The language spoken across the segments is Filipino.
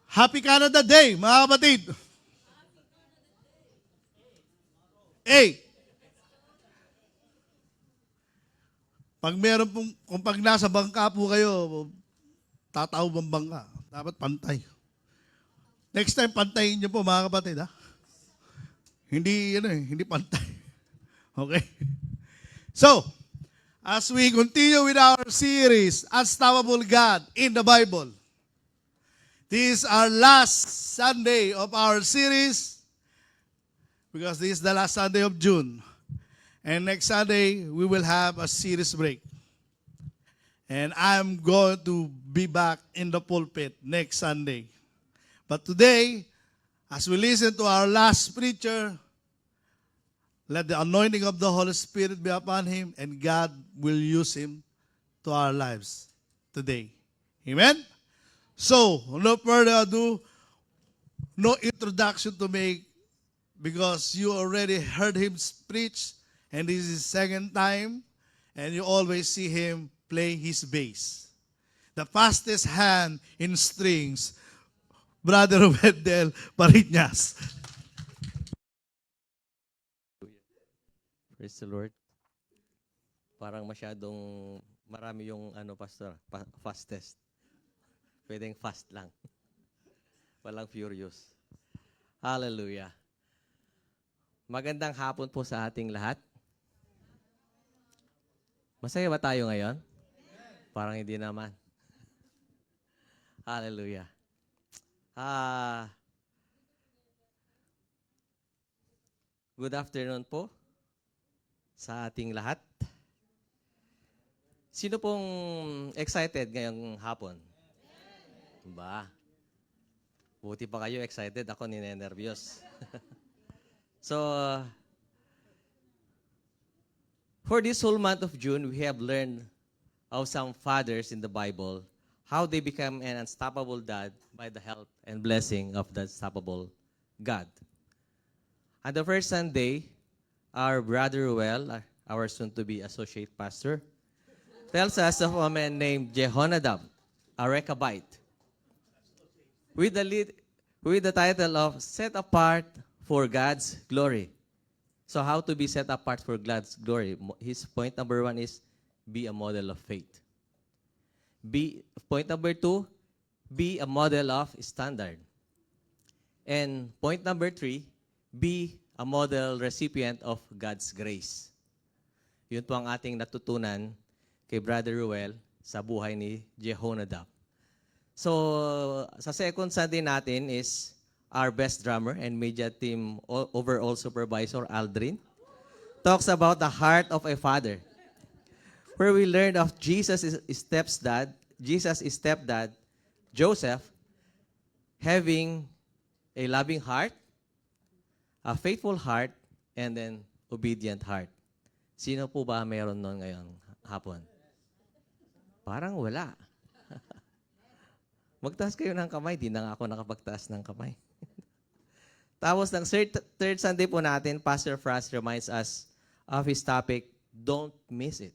Happy Canada Day, mga kapatid. Hey, pag meron pong, kung pag nasa bangka po kayo, tataob ang bangka. Dapat pantay. Next time, pantayin niyo po, mga kapatid, ha? Hindi pantay. Okay? So, as we continue with our series, Unstoppable God in the Bible, this is our last Sunday of our series because this is the last Sunday of June. And next Sunday, we will have a series break. And I'm going to be back in the pulpit next Sunday. But today, as we listen to our last preacher, let the anointing of the Holy Spirit be upon him, and God will use him to our lives today. Amen? So, no further ado, no introduction to make because you already heard him preach, and this is his second time, and you always see him play his bass. The fastest hand in strings, Brother Wendell Pariñas. Praise the Lord. Parang masyadong marami yung pastor, fastest. Pwedeng fast lang. Walang furious. Hallelujah. Magandang hapon po sa ating lahat. Masaya ba tayo ngayon? Parang hindi naman. Hallelujah. Good afternoon po sa ating lahat. Sino pong excited ngayong hapon? Ba? Buti pa kayo excited. Ako ninenervyos. So, for this whole month of June, we have learned of some fathers in the Bible, how they become an unstoppable dad by the help and blessing of the unstoppable God. On the first Sunday, our brother Ruel, our soon-to-be associate pastor, tells us of a man named Jehonadab, a Rechabite, with the title of Set Apart for God's Glory. So how to be set apart for God's glory? His point number 1 is be a model of faith. Point number 2, be a model of standard. And point number 3, be a model recipient of God's grace. Yun po ang ating natutunan kay Brother Ruel sa buhay ni Jehonadab. So, sa second Sunday natin is our best drummer and media team overall supervisor, Aldrin, talks about the heart of a father, where we learned of Jesus' stepdad, Joseph, having a loving heart, a faithful heart, and then obedient heart. Sino po ba meron nun ngayong hapon? Parang wala. Magtaas kayo ng kamay. Di na nga ako nakapagtaas ng kamay. Tapos ng third Sunday po natin, Pastor Fras reminds us of his topic, don't miss it.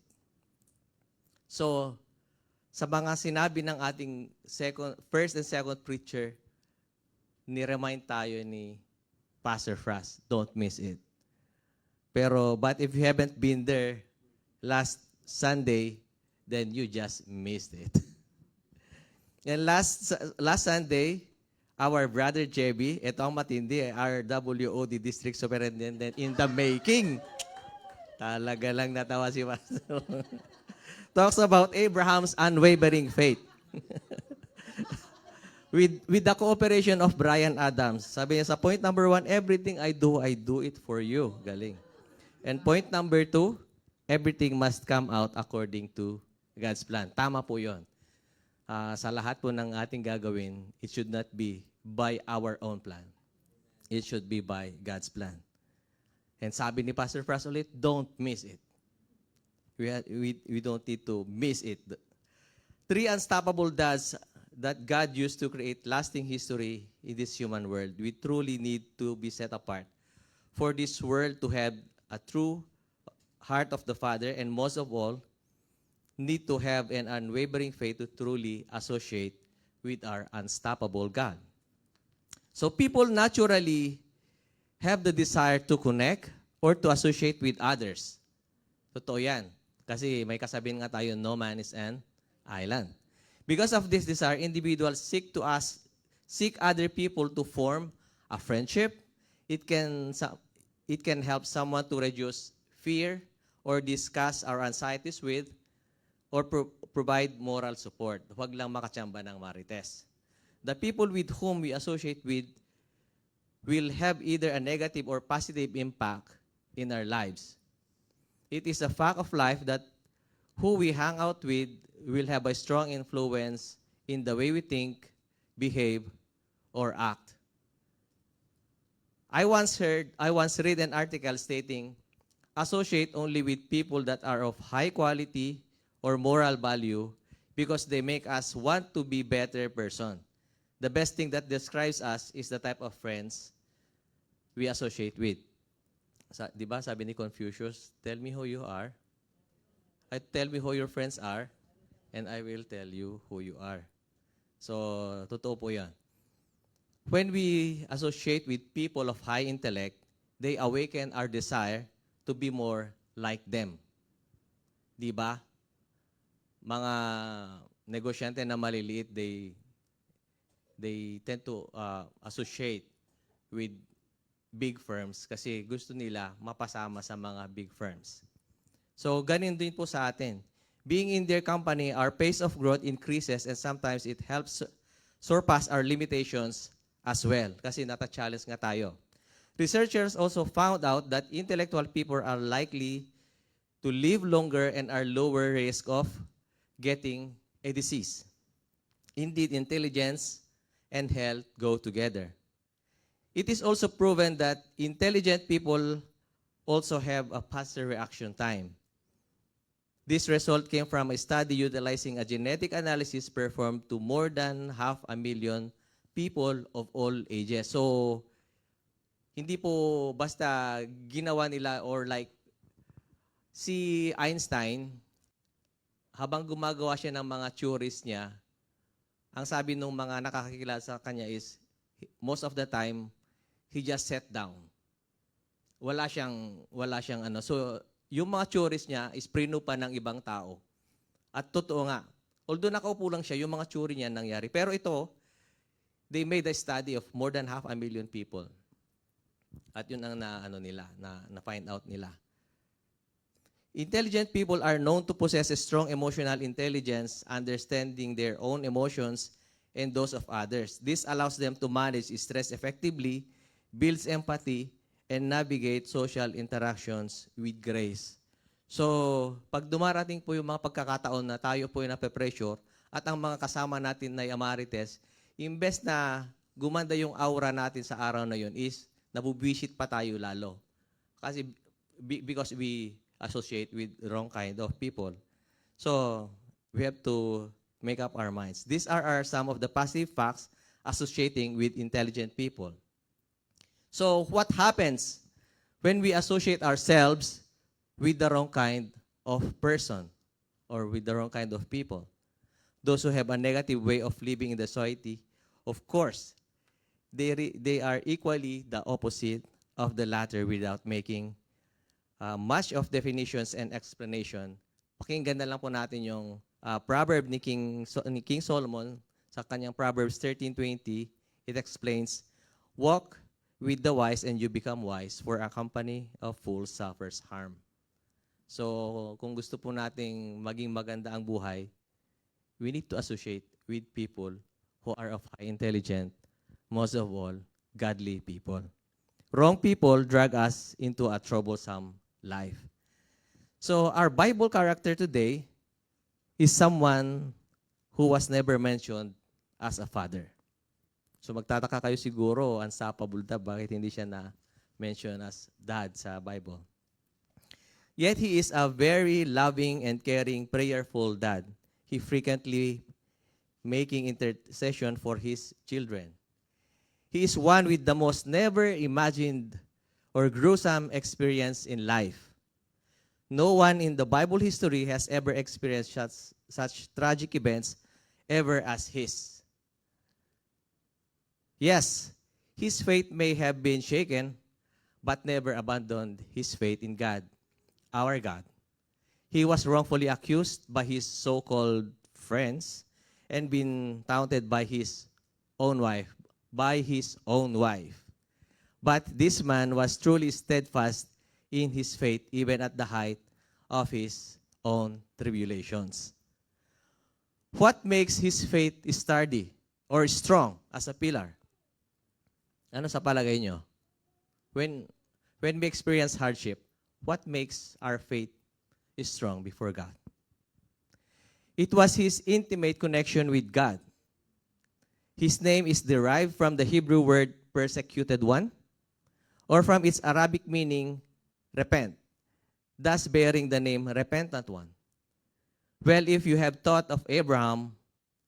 So, sa mga sinabi ng ating first and second preacher, ni-remind tayo ni Pastor Fras, don't miss it. But if you haven't been there last Sunday, then you just missed it. And last Sunday, our brother JB, ito ang matindi, our WOD District Superintendent in the making. Talaga lang natawa si Pastor. Talks about Abraham's unwavering faith. With the cooperation of Brian Adams. Sabi niya sa point number 1, everything I do it for you. Galing. And point number 2, everything must come out according to God's plan. Tama po yun. Sa lahat po ng ating gagawin, it should not be by our own plan. It should be by God's plan. And sabi ni Pastor Fras ulit, don't miss it. We don't need to miss it. 3 unstoppable dads that God used to create lasting history in this human world. We truly need to be set apart for this world to have a true heart of the Father, and most of all, need to have an unwavering faith to truly associate with our unstoppable God. So people naturally have the desire to connect or to associate with others. Totoo yan. Kasi may kasabihan nga tayo, no man is an island. Because of this desire, individuals seek other people to form a friendship. It can help someone to reduce fear or discuss our anxieties with or provide moral support. Huwag lang makachamba ng marites. The people with whom we associate with will have either a negative or positive impact in our lives. It is a fact of life that who we hang out with will have a strong influence in the way we think, behave, or act. I once read an article stating, associate only with people that are of high quality or moral value because they make us want to be better person. The best thing that describes us is the type of friends we associate with. Di ba sabi ni Confucius, tell me who you are, tell me who your friends are, and I will tell you who you are. So, totoo po yan. When we associate with people of high intellect, they awaken our desire to be more like them. Di ba? Mga negosyante na maliliit, they tend to associate with big firms kasi gusto nila mapasama sa mga big firms. So, ganun din po sa atin. Being in their company, our pace of growth increases and sometimes it helps surpass our limitations as well kasi nata-challenge nga tayo. Researchers also found out that intellectual people are likely to live longer and are lower risk of getting a disease. Indeed, intelligence and health go together. It is also proven that intelligent people also have a faster reaction time. This result came from a study utilizing a genetic analysis performed to more than 500,000 people of all ages. So, hindi po basta ginawa nila or like si Einstein, habang gumagawa siya ng mga theories niya, ang sabi ng mga nakakakilala sa kanya is, most of the time, he just sat down. Wala siyang ano. So, yung mga theories niya is prino pa ng ibang tao. At totoo nga, although nakaupo lang siya, yung mga theory niya nangyari. Pero ito, they made a study of more than 500,000 people. At yun ang na-find out nila. Intelligent people are known to possess a strong emotional intelligence, understanding their own emotions and those of others. This allows them to manage stress effectively, builds empathy, and navigate social interactions with grace. So, pag dumarating po yung mga pagkakataon na tayo po yung nape-pressure at ang mga kasama natin na amarites, imbes na gumanda yung aura natin sa araw na yun is nabubwisit pa tayo lalo. Kasi because we associate with the wrong kind of people. So, we have to make up our minds. These are some of the positive facts associating with intelligent people. So, what happens when we associate ourselves with the wrong kind of person or with the wrong kind of people? Those who have a negative way of living in the society, of course, they are equally the opposite of the latter without making much of definitions and explanation. Pakinggan na lang po natin yung proverb ni King Solomon sa kanyang Proverbs 13:20. It explains, walk with the wise and you become wise, for a company of fools suffers harm. So, kung gusto po nating maging maganda ang buhay, we need to associate with people who are of high intelligence, most of all, godly people. Wrong people drag us into a troublesome life. So, our Bible character today is someone who was never mentioned as a father. So, magtataka kayo siguro, unstoppable dad, bakit hindi siya na-mention as dad sa Bible. Yet, he is a very loving and caring, prayerful dad. He frequently making intercession for his children. He is one with the most never imagined or gruesome experience in life. No one in the Bible history has ever experienced such tragic events ever as his. Yes, his faith may have been shaken, but never abandoned his faith in God, our God. He was wrongfully accused by his so-called friends and been taunted by his own wife, But this man was truly steadfast in his faith even at the height of his own tribulations. What makes his faith sturdy or strong as a pillar? Ano sa palagay nyo? When we experience hardship, what makes our faith strong before God? It was his intimate connection with God. His name is derived from the Hebrew word persecuted one, or from its Arabic meaning, repent, thus bearing the name repentant one. Well, if you have thought of Abraham,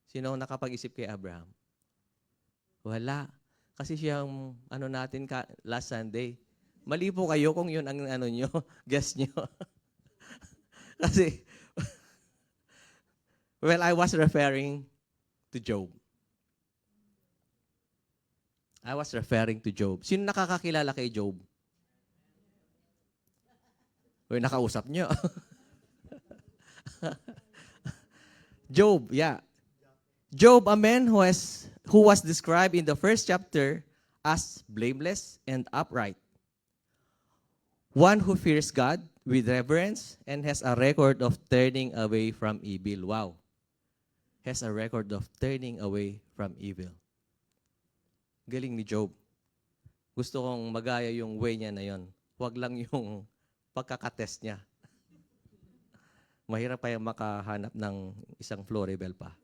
sino nakapag-isip kay Abraham? Wala. Kasi siyang, natin last Sunday. Mali po kayo kung yun ang nyo, guess nyo. Kasi, well, I was referring to Job. Sino nakakakilala kay Job? Uy, nakausap nyo. Job, yeah. Job, a man who was described in the first chapter as blameless and upright. One who fears God with reverence and has a record of turning away from evil. Wow. Has a record of turning away from evil. Galing ni Job. Gusto kong magaya yung way niya na yon. Huwag lang yung pagkakatest niya. Mahirap pa yung makahanap ng isang Floribel pa.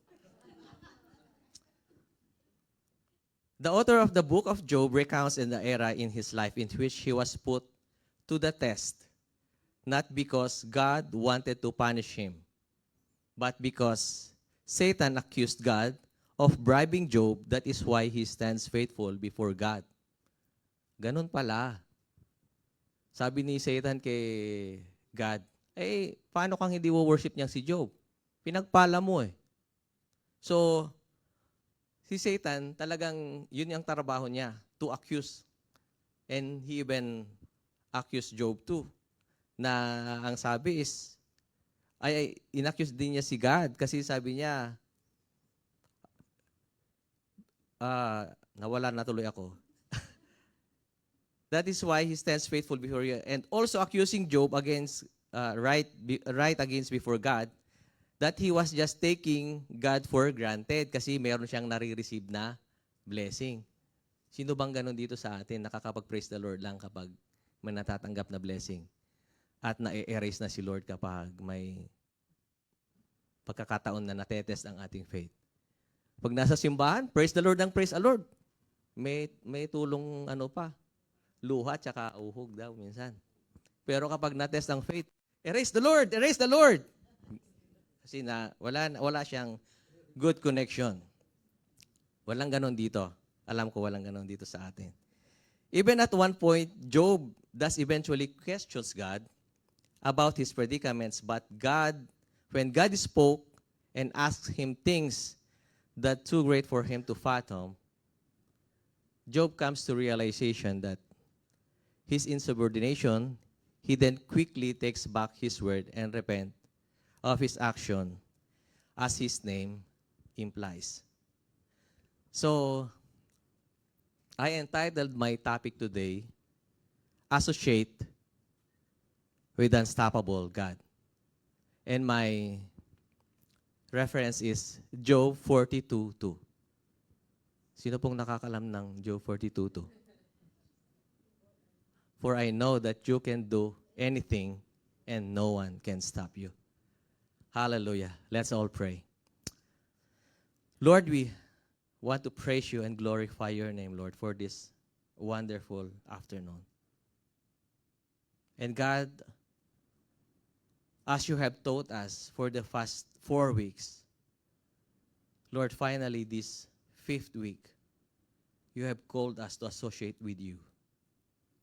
The author of the book of Job recounts in the era in his life in which he was put to the test, not because God wanted to punish him, but because Satan accused God of bribing Job. That is why he stands faithful before God. Ganun pala. Sabi ni Satan kay God, paano kang hindi wo-worship niya si Job? Pinagpala mo eh. So, si Satan, talagang yun yung trabaho niya, to accuse. And he even accused Job too. Na ang sabi is, inaccuse din niya si God kasi sabi niya, nawala na tuloy ako. That is why he stands faithful before you. And also accusing Job against right against before God, that he was just taking God for granted kasi meron siyang nare-receive na blessing. Sino bang ganun dito sa atin? Nakakapag-praise the Lord lang kapag may natatanggap na blessing. At na-erase na si Lord kapag may pagkakataon na natetest ang ating faith. Pag nasa simbahan, praise the Lord ang praise the Lord. May tulong luha tsaka uhog daw minsan. Pero kapag natest ang faith, erase the Lord, erase the Lord. Kasi wala siyang good connection. Walang ganon dito. Alam ko walang ganon dito sa atin. Even at one point, Job does eventually questions God about his predicaments, but when God spoke and asked him things that too great for him to fathom, Job comes to realization that his insubordination, he then quickly takes back his word and repent of his action, as his name implies. So, I entitled my topic today, Associate with Unstoppable God. And my reference is Job 42:2. Sino pong nakakalam ng Job 42:2? For I know that you can do anything and no one can stop you. Hallelujah. Let's all pray. Lord, we want to praise you and glorify your name, Lord, for this wonderful afternoon. And God, as you have taught us for the past 4 weeks, Lord, finally this 5th week, you have called us to associate with you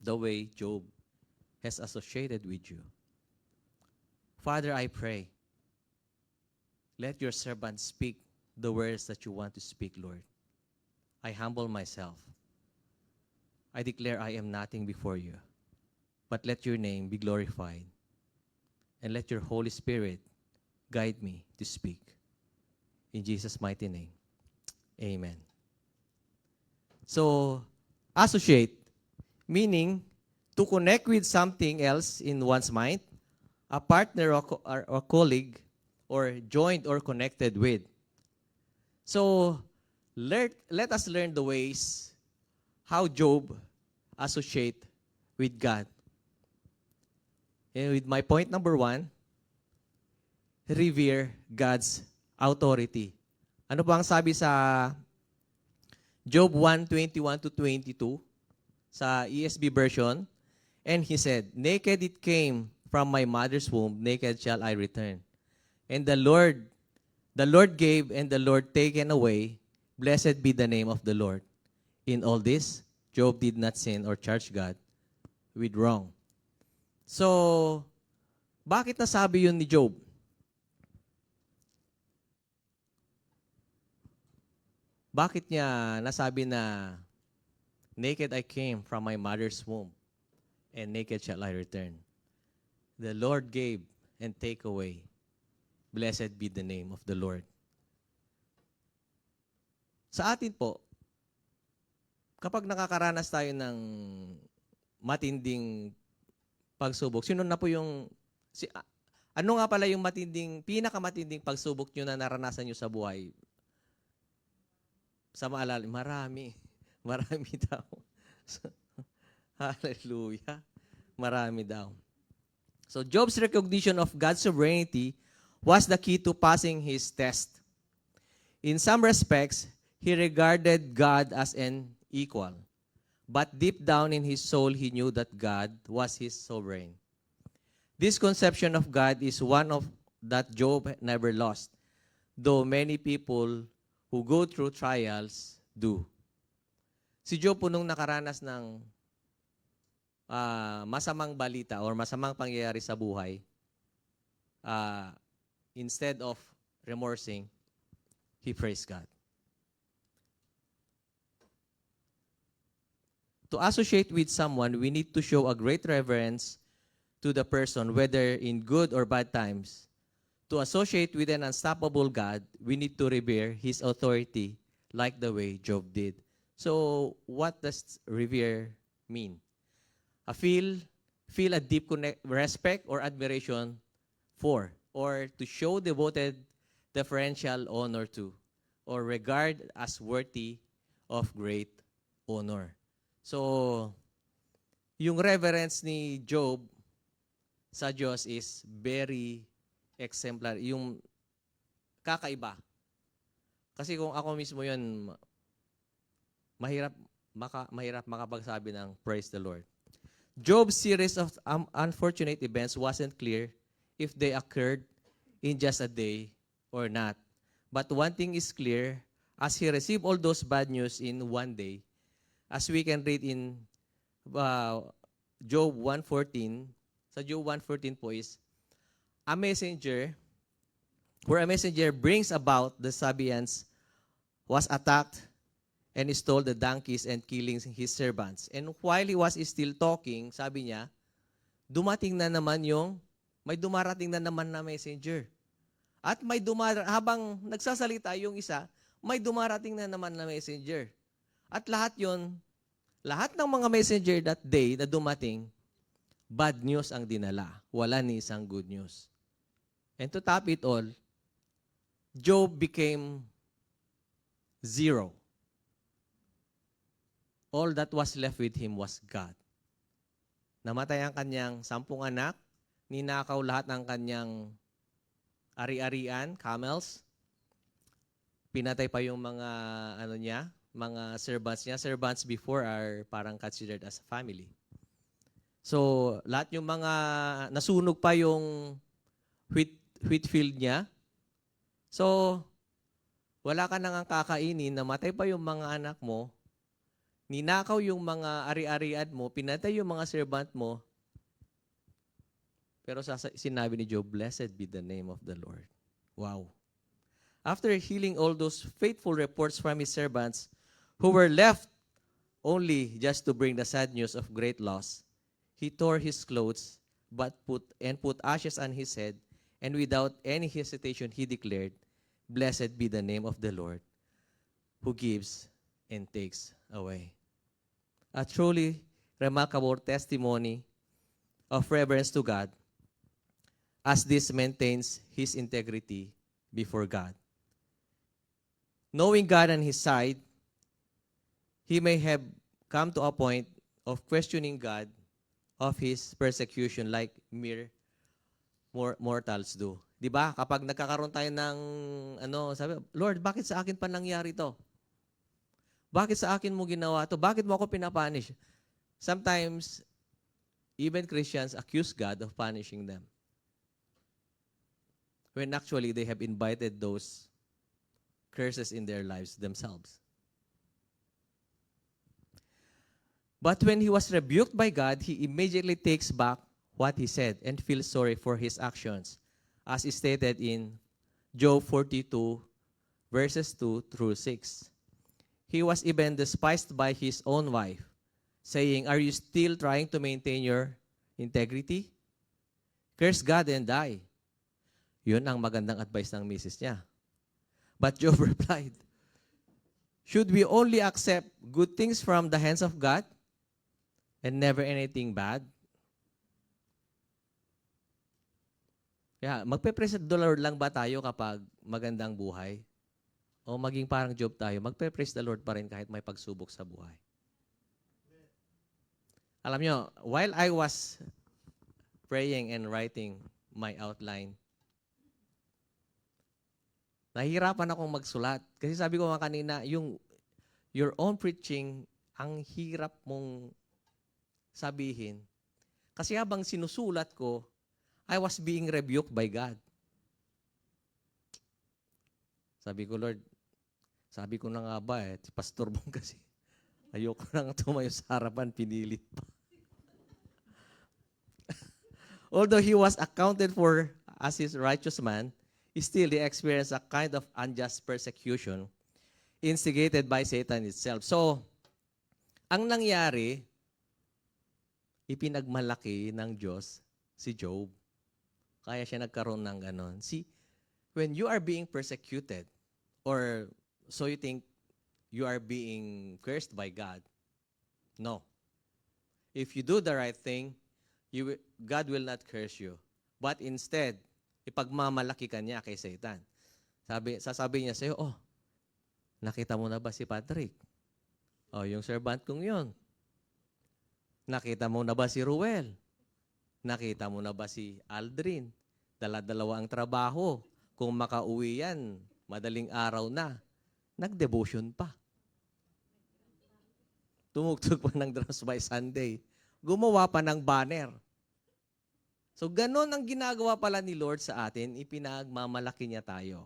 the way Job has associated with you. Father, I pray, let your servant speak the words that you want to speak, Lord. I humble myself I declare I am nothing before you, but let your name be glorified, and let your Holy Spirit guide me to speak. In Jesus' mighty name, amen. So, associate, meaning to connect with something else in one's mind, a partner or colleague, or joined or connected with. So, let us learn the ways how Job associate with God. And with my point number 1, revere God's authority. Ano ba ang sabi sa Job 1:21 to 22 sa ESV version? And he said, naked it came from my mother's womb, naked shall I return. And the Lord gave, and the Lord taken away. Blessed be the name of the Lord. In all this, Job did not sin or charge God with wrong. So, bakit nasabi yun ni Job? Bakit niya nasabi na, naked I came from my mother's womb, and naked shall I return? The Lord gave and take away. Blessed be the name of the Lord. Sa atin po, kapag nakakaranas tayo ng matinding pagsubok, sino na po yung, ano nga pala yung pinakamatinding pagsubok nyo na naranasan nyo sa buhay? Sa maalala, marami daw. Hallelujah. Marami daw. So Job's recognition of God's sovereignty was the key to passing his test. In some respects, he regarded God as an equal. But deep down in his soul, he knew that God was his sovereign. This conception of God is one of that Job never lost, though many people who go through trials do. Si Job po nung nakaranas ng masamang balita or masamang pangyayari sa buhay, instead of remorsing, he praised God. To associate with someone, we need to show a great reverence to the person, whether in good or bad times. To associate with an unstoppable God, we need to revere his authority like the way Job did. So, what does revere mean? Feel a deep respect or admiration for, or to show devoted deferential honor to, or regard as worthy of great honor. So, yung reverence ni Job sa Diyos is very exemplar, yung kakaiba. Kasi kung ako mismo yun, mahirap makapagsabi ng praise the Lord. Job's series of unfortunate events wasn't clear if they occurred in just a day or not. But one thing is clear, as he received all those bad news in one day, as we can read in Job 1:14, sa Job 1:14 po is, a messenger brings about the Sabaeans was attacked and stole the donkeys and killing his servants. And while he was still talking, sabi niya, may dumarating na naman na messenger. At habang nagsasalita yung isa, may dumarating na naman na messenger. At lahat ng mga messenger that day na dumating, bad news ang dinala. Wala ni isang good news. And to top it all, Job became zero. All that was left with him was God. Namatay ang kanyang 10 anak, ninakaw lahat ng kanyang ari-arian, camels, pinatay pa yung mga mga servants niya. Servants before are parang considered as a family. So, lahat yung mga nasunog pa yung wheat field niya. So, wala ka nang kakainin, namatay pa yung mga anak mo, ninakaw yung mga ari-arian mo, pinatay yung mga servant mo. Pero sinabi ni Job, blessed be the name of the Lord. Wow. After hearing all those faithful reports from his servants who were left only just to bring the sad news of great loss, he tore his clothes put ashes on his head, and without any hesitation he declared, "Blessed be the name of the Lord, who gives and takes away." A truly remarkable testimony of reverence to God, as this maintains his integrity before God. Knowing God on his side, he may have come to a point of questioning God of his persecution like mere mortals do. 'Di ba? Kapag nagkakaroon tayo ng sabi, "Lord, bakit sa akin pa nangyari 'to? Bakit sa akin mo ginawa 'to? Bakit mo ako pinapunish?" Sometimes even Christians accuse God of punishing them, when actually they have invited those curses in their lives themselves. But when he was rebuked by God, he immediately takes back what he said and feels sorry for his actions, as is stated in Job 42, verses 2 through 6. He was even despised by his own wife, saying, "Are you still trying to maintain your integrity? Curse God and die." Yun ang magandang advice ng misis niya. But Job replied, "Should we only accept good things from the hands of God and never anything bad?" Kaya, magpe-praise the Lord lang ba tayo kapag magandang buhay? O maging parang Job tayo, magpe-praise the Lord pa rin kahit may pagsubok sa buhay? Alam nyo, while I was praying and writing my outline, nahihirapan akong magsulat. Kasi sabi ko nga kanina, your own preaching, ang hirap mong sabihin. Kasi habang sinusulat ko, I was being rebuked by God. Sabi ko, "Lord, sabi ko na nga ba si Pastor Bong kasi, ayoko nang tumayo sa harapan, pinilit pa." Although he was accounted for as his righteous man, still he experienced a kind of unjust persecution instigated by Satan itself. So, ang nangyari, ipinagmalaki ng Diyos si Job. Kaya siya nagkaroon ng ganon. See, when you are being persecuted, or so you think you are being cursed by God, no. If you do the right thing, God will not curse you. But instead, ipagmamalaki ka niya kay Satan. Sasabihin niya sa'yo, "Oh, nakita mo na ba si Patrick? Oh, yung servant kong yun. Nakita mo na ba si Ruel? Nakita mo na ba si Aldrin? Dala-dalawa ang trabaho. Kung makauwi yan, madaling araw na. Nag-devotion pa. Tumugtog pa ng drums by Sunday. Gumawa pa ng banner." So, ganon ang ginagawa pala ni Lord sa atin, ipinagmamalaki niya tayo.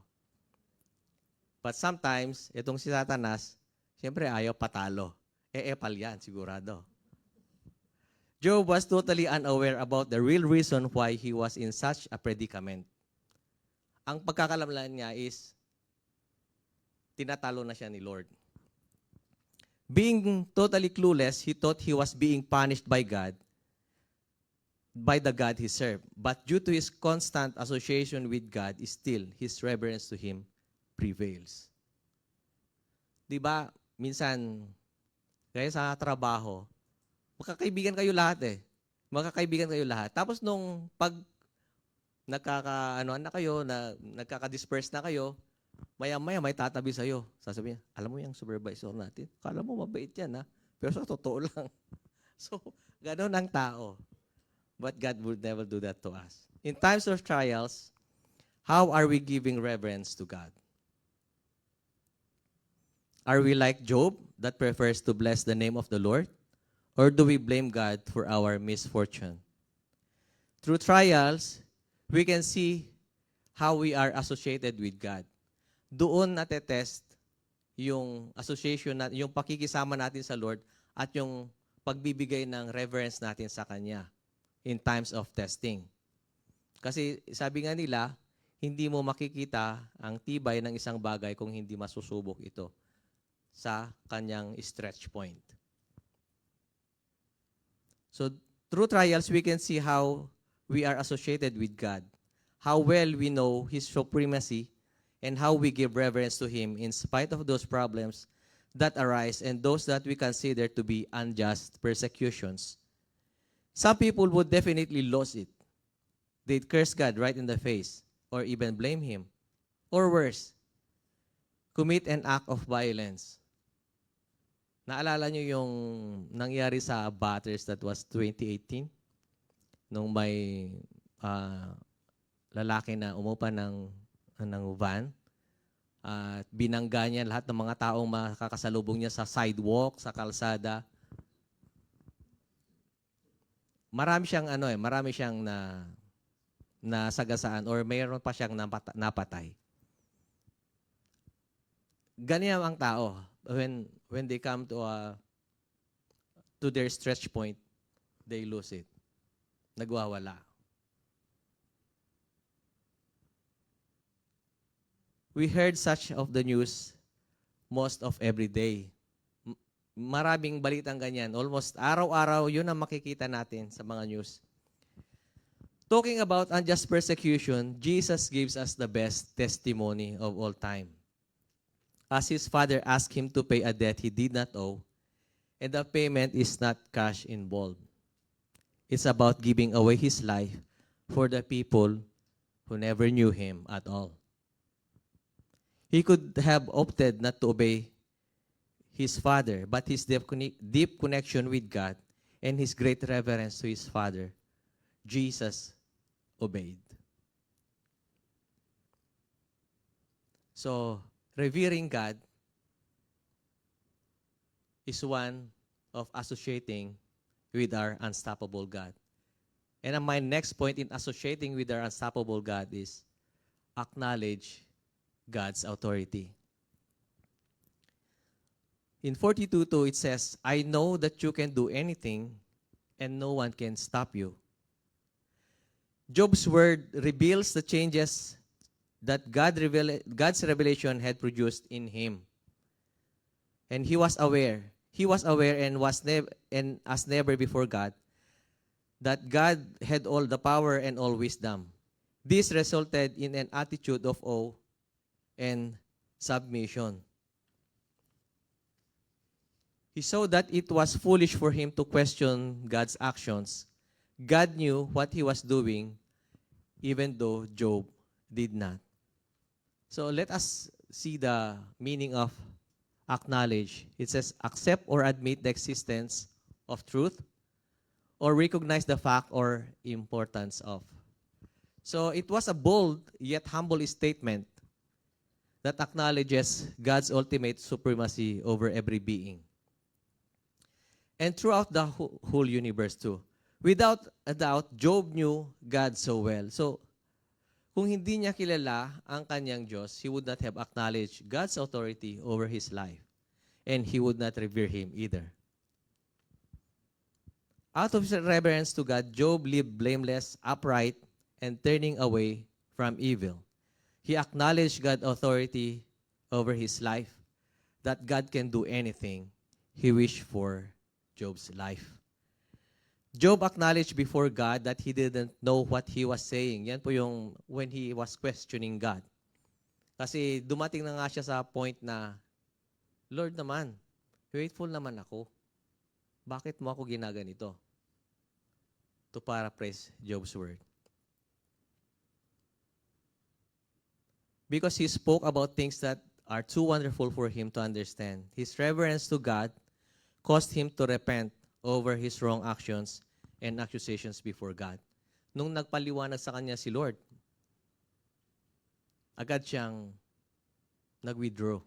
But sometimes, itong si Satanas, siyempre ayaw patalo. Epal yan, sigurado. Job was totally unaware about the real reason why he was in such a predicament. Ang pagkakalamlan niya is, tinatalo na siya ni Lord. Being totally clueless, he thought he was being punished by God, by the God he served. But due to his constant association with God, still his reverence to Him prevails. Diba, minsan, kaya sa trabaho, magkakaibigan kayo lahat eh. Magkakaibigan kayo lahat. Tapos nung pag nagkaka-disperse na kayo, maya-maya may tatabi sa'yo. Sasabihin, "Alam mo yung supervisor natin? Kala mo mabait yan ha? Pero sa totoo lang." So, gano'n ang tao. But God would never do that to us. In times of trials, how are we giving reverence to God? Are we like Job that prefers to bless the name of the Lord? Or do we blame God for our misfortune? Through trials, we can see how we are associated with God. Doon natetest yung association, yung pakikisama natin sa Lord at yung pagbibigay ng reverence natin sa Kanya in times of testing. Kasi sabi nga nila, hindi mo makikita ang tibay ng isang bagay kung hindi masusubok ito sa kanyang stretch point. So through trials, we can see how we are associated with God, how well we know His supremacy, and how we give reverence to Him in spite of those problems that arise and those that we consider to be unjust persecutions. Some people would definitely lose it. They'd curse God right in the face or even blame Him. Or worse, commit an act of violence. Naalala nyo yung nangyari sa Batters that was 2018? Nung may lalaki na umupa ng van at binangga niya lahat ng mga taong makakasalubong niya sa sidewalk, sa kalsada. Marami siyang nasagasaan or mayroon pa siyang napatay. Ganyan ang tao when they come to their stretch point, they lose it. Nagwawala. We heard such of the news most of every day. Maraming balitang ganyan. Almost araw-araw, yun ang makikita natin sa mga news. Talking about unjust persecution, Jesus gives us the best testimony of all time. As his father asked him to pay a debt he did not owe, and the payment is not cash involved. It's about giving away his life for the people who never knew him at all. He could have opted not to obey his father, but his deep connection with God and his great reverence to his father, Jesus obeyed. So, revering God is one of associating with our unstoppable God. And my next point in associating with our unstoppable God is acknowledge God's authority. In 42:2, it says, I know that you can do anything and no one can stop you. Job's word reveals the changes that God's revelation had produced in him. And he was aware. He was aware and as never before God that God had all the power and all wisdom. This resulted in an attitude of awe and submission. He saw that it was foolish for him to question God's actions. God knew what he was doing, even though Job did not. So let us see the meaning of acknowledge. It says, accept or admit the existence of truth or recognize the fact or importance of. So it was a bold yet humble statement that acknowledges God's ultimate supremacy over every being. And throughout the whole universe too. Without a doubt, Job knew God so well. So, kung hindi niya kilala ang kanyang Diyos, he would not have acknowledged God's authority over his life. And he would not revere him either. Out of his reverence to God, Job lived blameless, upright, and turning away from evil. He acknowledged God's authority over his life, that God can do anything he wished for Job's life. Job acknowledged before God that he didn't know what he was saying. Yan po yung when he was questioning God. Kasi dumating na nga siya sa point na, Lord naman, faithful naman ako. Bakit mo ako ginaganito? To paraphrase Job's word. Because he spoke about things that are too wonderful for him to understand. His reverence to God caused him to repent over his wrong actions and accusations before God. Nung nagpaliwanag sa kanya si Lord, agad siyang nag-withdraw.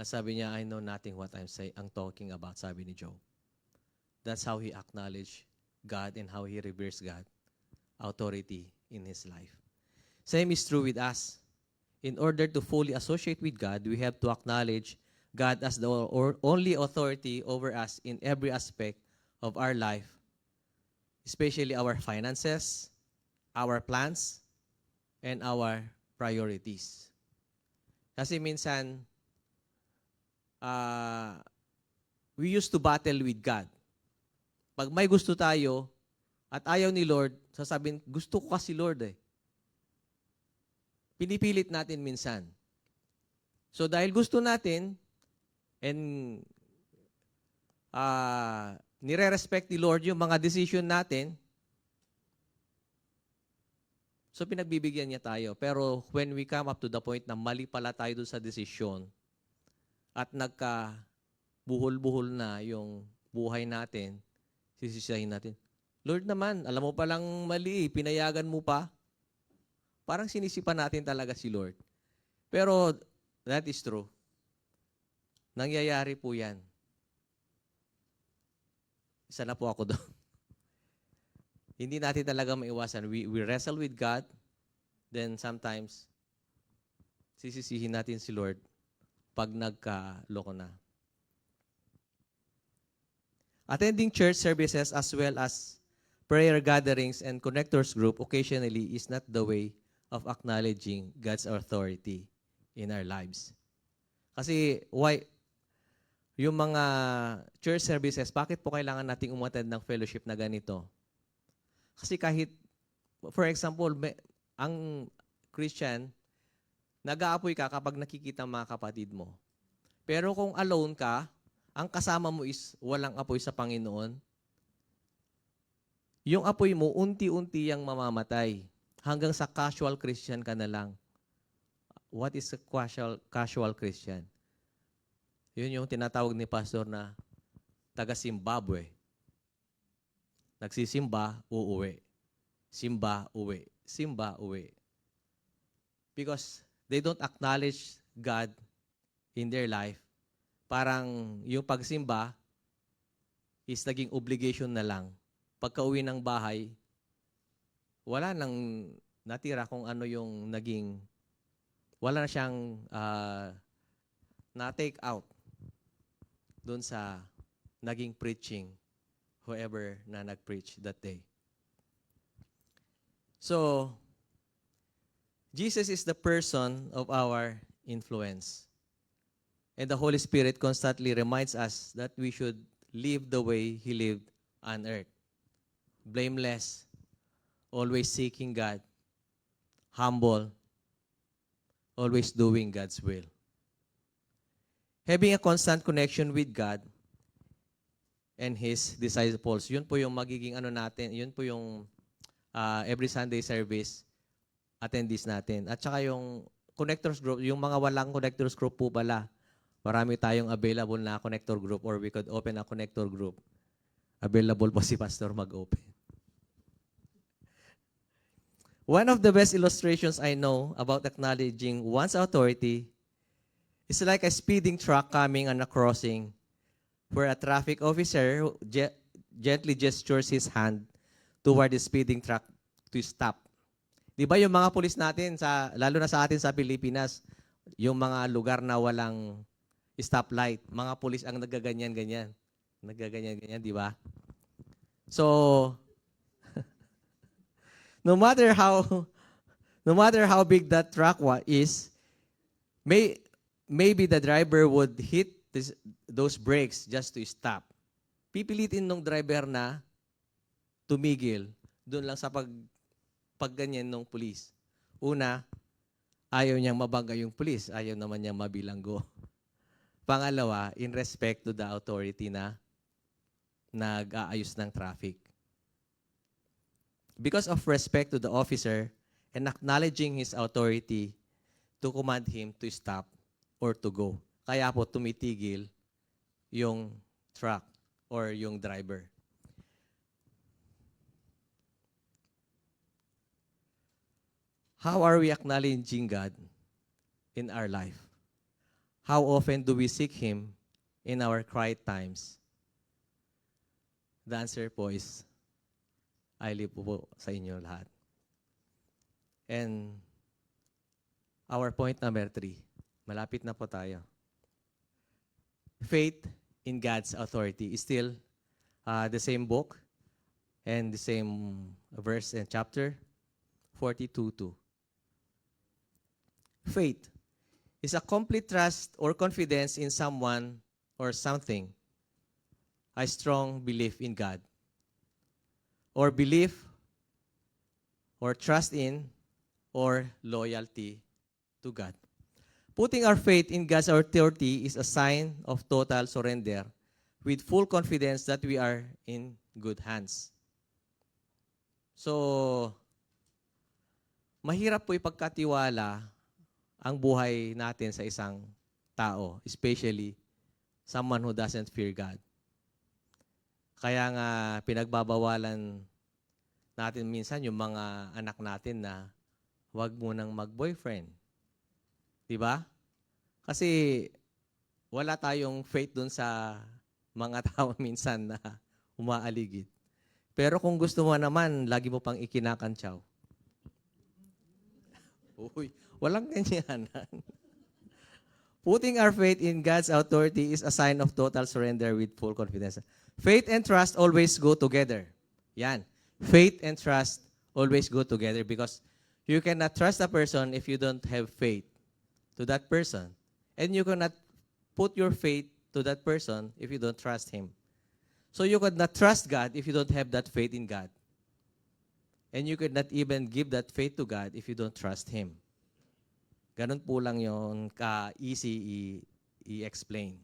Sabi niya, I know nothing what I'm talking about, sabi ni Job. That's how he acknowledged God and how he reveres God, authority in his life. Same is true with us. In order to fully associate with God, we have to acknowledge God as the only authority over us in every aspect of our life, especially our finances, our plans, and our priorities. Kasi minsan, we used to battle with God. Pag may gusto tayo at ayaw ni Lord, sasabihin, gusto ko kasi Lord eh. Pinipilit natin minsan. So dahil gusto natin and nire-respect ni Lord yung mga decision natin, so pinagbibigyan niya tayo. Pero when we come up to the point na mali pala tayo doon sa desisyon at nagka-buhol-buhol na yung buhay natin, sisisahin natin, Lord naman, alam mo palang mali, pinayagan mo pa. Parang sinisipan natin talaga si Lord. Pero that is true. Nangyayari po yan. Isa na po ako doon. Hindi natin talaga maiwasan. We wrestle with God, then sometimes sisisihin natin si Lord pag nagkaloko na. Attending church services as well as prayer gatherings and connectors group occasionally is not the way of acknowledging God's authority in our lives. Kasi yung mga church services, bakit po kailangan nating umattend ng fellowship na ganito? Kasi kahit, for example, ang Christian, nag-aapoy ka kapag nakikita ang mga kapatid mo. Pero kung alone ka, ang kasama mo is walang apoy sa Panginoon, yung apoy mo, unti-unti yang mamamatay. Hanggang sa casual Christian ka na lang. What is a casual Christian? Yun yung tinatawag ni pastor na taga-Zimbabwe. Nagsisimba, uuwi. Simba, uwi. Simba, uwi. Because they don't acknowledge God in their life. Parang yung pagsimba is naging obligation na lang. Pagka-uwi ng bahay, wala nang natira kung ano yung naging, wala na siyang na-take out doon sa naging preaching, whoever na nag-preach that day. So, Jesus is the person of our influence. And the Holy Spirit constantly reminds us that we should live the way He lived on earth. Blameless, always seeking God, humble, always doing God's will. Having a constant connection with God and His disciples, yun po yung magiging ano natin, yun po yung every Sunday service attendees natin. At saka yung connectors group, yung mga walang connectors group po pala, marami tayong available na connector group or we could open a connector group. Available po si Pastor mag-open. One of the best illustrations I know about acknowledging one's authority is like a speeding truck coming on a crossing where a traffic officer gently gestures his hand toward the speeding truck to stop. Di ba yung mga pulis natin, lalo na sa atin sa Pilipinas, yung mga lugar na walang stoplight, mga pulis ang nagaganyan-ganyan. Nagaganyan-ganyan, di ba? So, no matter how big that truck is, maybe the driver would hit those brakes just to stop. Pipilitin nung driver na tumigil doon lang sa pagganyan ng pulis. Una, ayaw niyang mabangga yung pulis, ayaw naman niyang mabilanggo. Pangalawa, in respect to the authority na nag-aayos ng traffic. Because of respect to the officer and acknowledging his authority to command him to stop or to go. Kaya po tumitigil yung truck or yung driver. How are we acknowledging God in our life? How often do we seek Him in our quiet times? The answer po is, I leave po sa inyo lahat. And our point number 3, malapit na po tayo. Faith in God's authority is still the same book and the same verse and chapter, 42:2. Faith is a complete trust or confidence in someone or something, a strong belief in God or belief, or trust in, or loyalty to God. Putting our faith in God's authority is a sign of total surrender with full confidence that we are in good hands. So, mahirap po ipagkatiwala ang buhay natin sa isang tao, especially someone who doesn't fear God. Kaya nga pinagbabawalan natin minsan yung mga anak natin na huwag munang mag-boyfriend. Diba? Kasi wala tayong faith dun sa mga tao minsan na umaaligid. Pero kung gusto mo naman, lagi mo pang ikinakantsaw. Uy, walang ganyan. Putting our faith in God's authority is a sign of total surrender with full confidence. Faith and trust always go together. Yan. Faith and trust always go together because you cannot trust a person if you don't have faith to that person. And you cannot put your faith to that person if you don't trust him. So you could not trust God if you don't have that faith in God. And you could not even give that faith to God if you don't trust Him. Ganun po lang yung easy i-explain.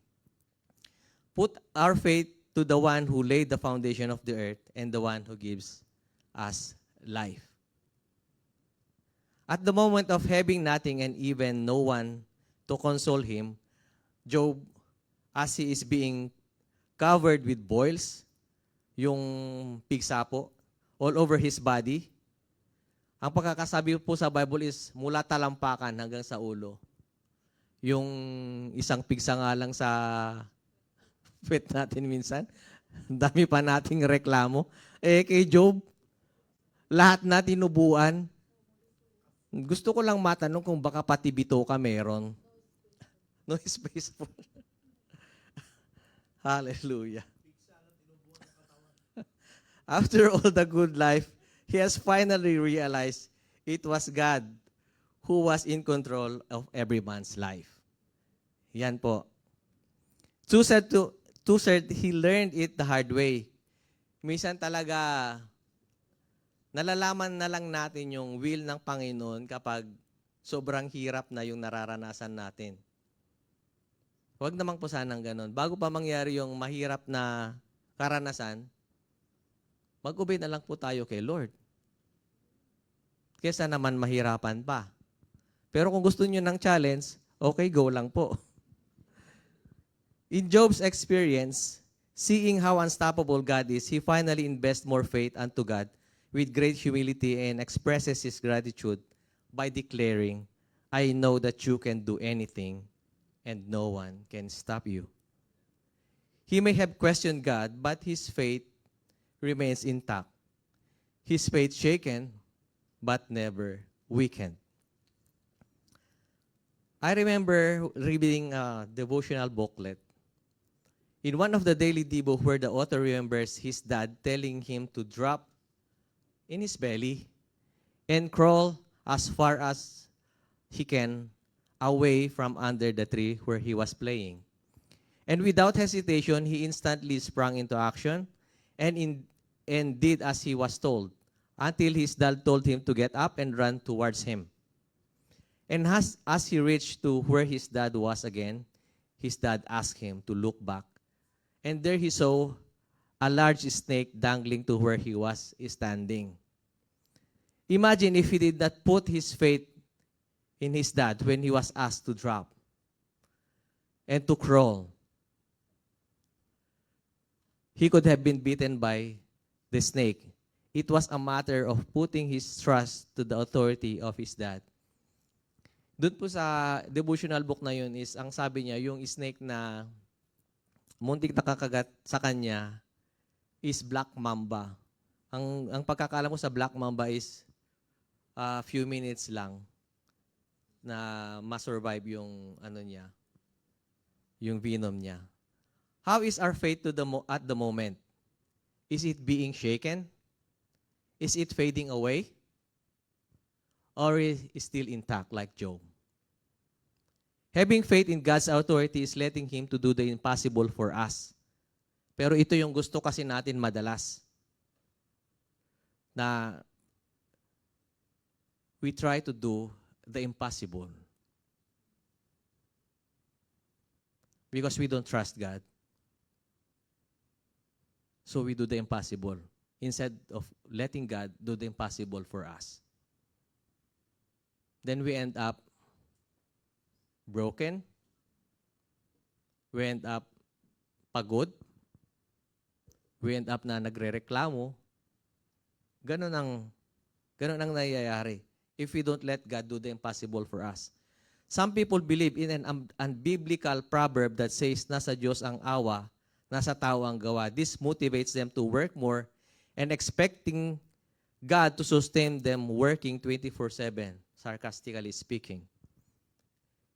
Put our faith to the one who laid the foundation of the earth and the one who gives us life. At the moment of having nothing and even no one to console him, Job, as he is being covered with boils, yung pigsapo, all over his body. Ang pagkakasabi po sa Bible is mula talampakan hanggang sa ulo. Yung isang pigsa nga lang sa pet natin minsan, dami pa nating reklamo. Kay Job, lahat na tinubuan. Gusto ko lang matanong kung baka pati bito ka meron. No space po. Hallelujah. After all the good life, he has finally realized it was God who was in control of every man's life. Yan po. Two said, he learned it the hard way. Minsan talaga, nalalaman na lang natin yung will ng Panginoon kapag sobrang hirap na yung nararanasan natin. Huwag namang po sanang ganun. Bago pa mangyari yung mahirap na karanasan, mag-obey na lang po tayo kay Lord. Kesa naman mahirapan pa. Pero kung gusto niyo ng challenge, okay, go lang po. In Job's experience, seeing how unstoppable God is, he finally invests more faith unto God with great humility and expresses his gratitude by declaring, I know that you can do anything and no one can stop you. He may have questioned God, but his faith remains intact. His faith shaken, but never weakened. I remember reading a devotional booklet. In one of the daily devo where the author remembers his dad telling him to drop in his belly and crawl as far as he can away from under the tree where he was playing. And without hesitation, he instantly sprang into action and did as he was told, until his dad told him to get up and run towards him. And as he reached to where his dad was again, his dad asked him to look back. And there he saw a large snake dangling to where he was standing. Imagine if he did not put his faith in his dad when he was asked to drop and to crawl. He could have been bitten by the snake. It was a matter of putting his trust to the authority of his dad. Doon po sa devotional book na yun is, ang sabi niya, yung snake na muntik nakakagat sa kanya is black mamba. Ang pagkakaalam ko sa black mamba is a few minutes lang na ma-survive yung ano niya, yung venom niya. How is our faith at the moment? Is it being shaken? Is it fading away? Or is it still intact like Job? Having faith in God's authority is letting Him to do the impossible for us. Pero ito yung gusto kasi natin madalas. na we try to do the impossible because we don't trust God. So we do the impossible instead of letting God do the impossible for us. Then we end up broken. We end up pagod. We end up na nagrereklamo. Ganun ang nangyayari if we don't let God do the impossible for us. Some people believe in an unbiblical proverb that says, nasa Diyos ang awa, nasa tao ang gawa. This motivates them to work more and expecting God to sustain them working 24/7, sarcastically speaking.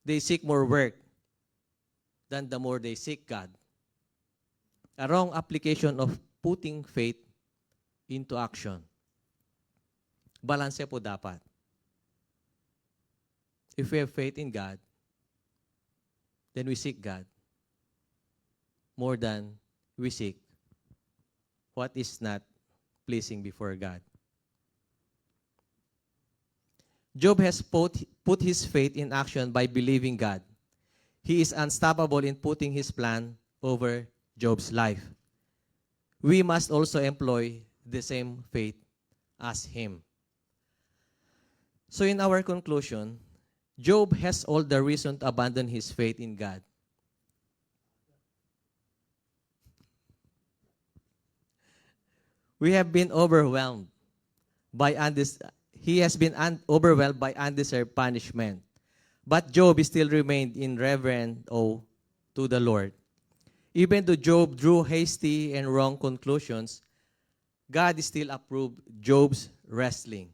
They seek more work than the more they seek God. A wrong application of putting faith into action. Balanse po dapat. If we have faith in God, then we seek God more than we seek what is not pleasing before God. Job has put his faith in action by believing God. He is unstoppable in putting his plan over Job's life. We must also employ the same faith as him. So in our conclusion, Job has all the reason to abandon his faith in God. We have been overwhelmed by he has been overwhelmed by undeserved punishment. But Job still remained in reverent awe to the Lord. Even though Job drew hasty and wrong conclusions, God still approved Job's wrestling.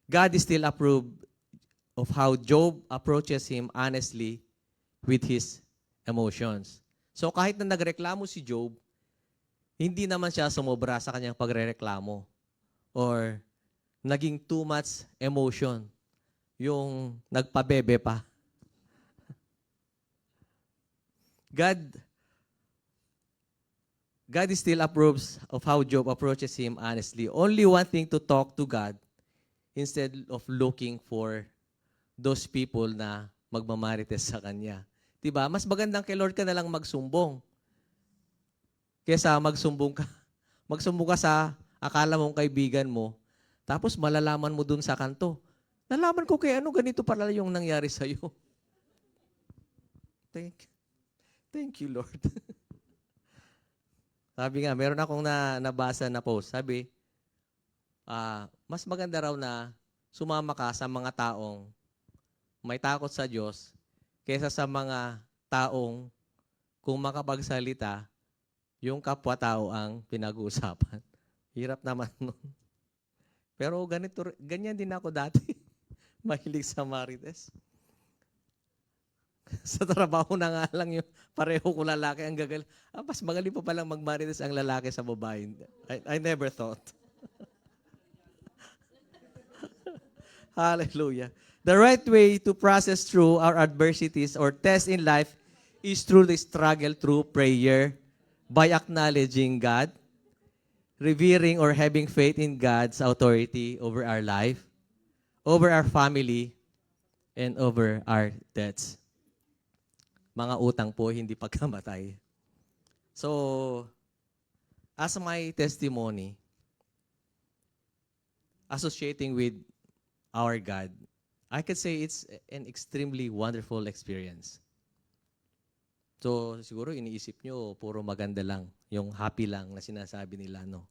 God still approved of how Job approaches him honestly with his emotions. So kahit na nagreklamo si Job, hindi naman siya sumobra sa kanyang pagrereklamo or naging too much emotion, yung nagpabebe pa. God still approves of how Job approaches him honestly, only wanting to talk to God instead of looking for those people na magmamarites sa kanya. Diba? Mas magandang kay Lord ka na lang magsumbong kesa magsumbong ka sa akala mong kaibigan mo, tapos malalaman mo dun sa kanto. Nalaman ko kay ano, ganito pala yung nangyari sa'yo. Thank you, Lord. Sabi nga, meron akong nabasa na post. Sabi, mas maganda raw na sumama ka sa mga taong may takot sa Diyos kaysa sa mga taong kung makapagsalita, yung kapwa-tao ang pinag-uusapan. Hirap naman nun. Pero ganyan din ako dati. Mahilig sa marites. Sa trabaho na nga lang yung pareho ko lalaki ang gagal. Mas magaling pa palang magmarites ang lalaki sa babae. I never thought. Hallelujah. The right way to process through our adversities or tests in life is through the struggle through prayer by acknowledging God, revering or having faith in God's authority over our life, over our family, and over our debts. Mga utang po, hindi pagkamatay. So, as my testimony, associating with our God, I could say it's an extremely wonderful experience. So, siguro iniisip nyo, puro maganda lang, yung happy lang na sinasabi nila, no?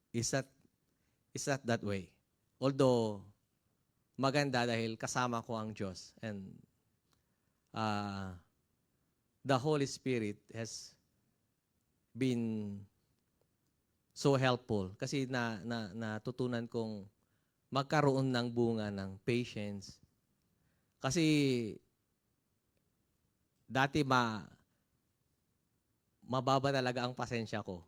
It's not that way. Although, maganda dahil kasama ko ang Diyos. And the Holy Spirit has been so helpful. Kasi natutunan kong magkaroon ng bunga ng patience. Kasi dati mababa talaga ang pasensya ko.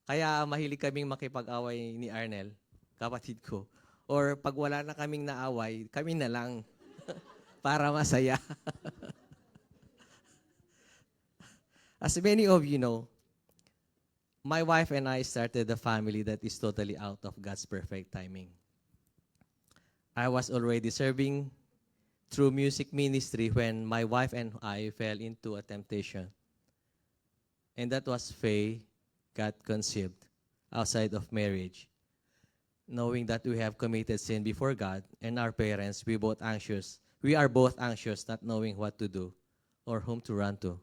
Kaya mahilig kaming makipag-away ni Arnel, kapatid ko. Or pag wala na kaming naaway, kami na lang para masaya. As many of you know, my wife and I started a family that is totally out of God's perfect timing. I was already serving through music ministry when my wife and I fell into a temptation. And that was Faye got conceived outside of marriage. Knowing that we have committed sin before God and our parents, we are both anxious, not knowing what to do or whom to run to.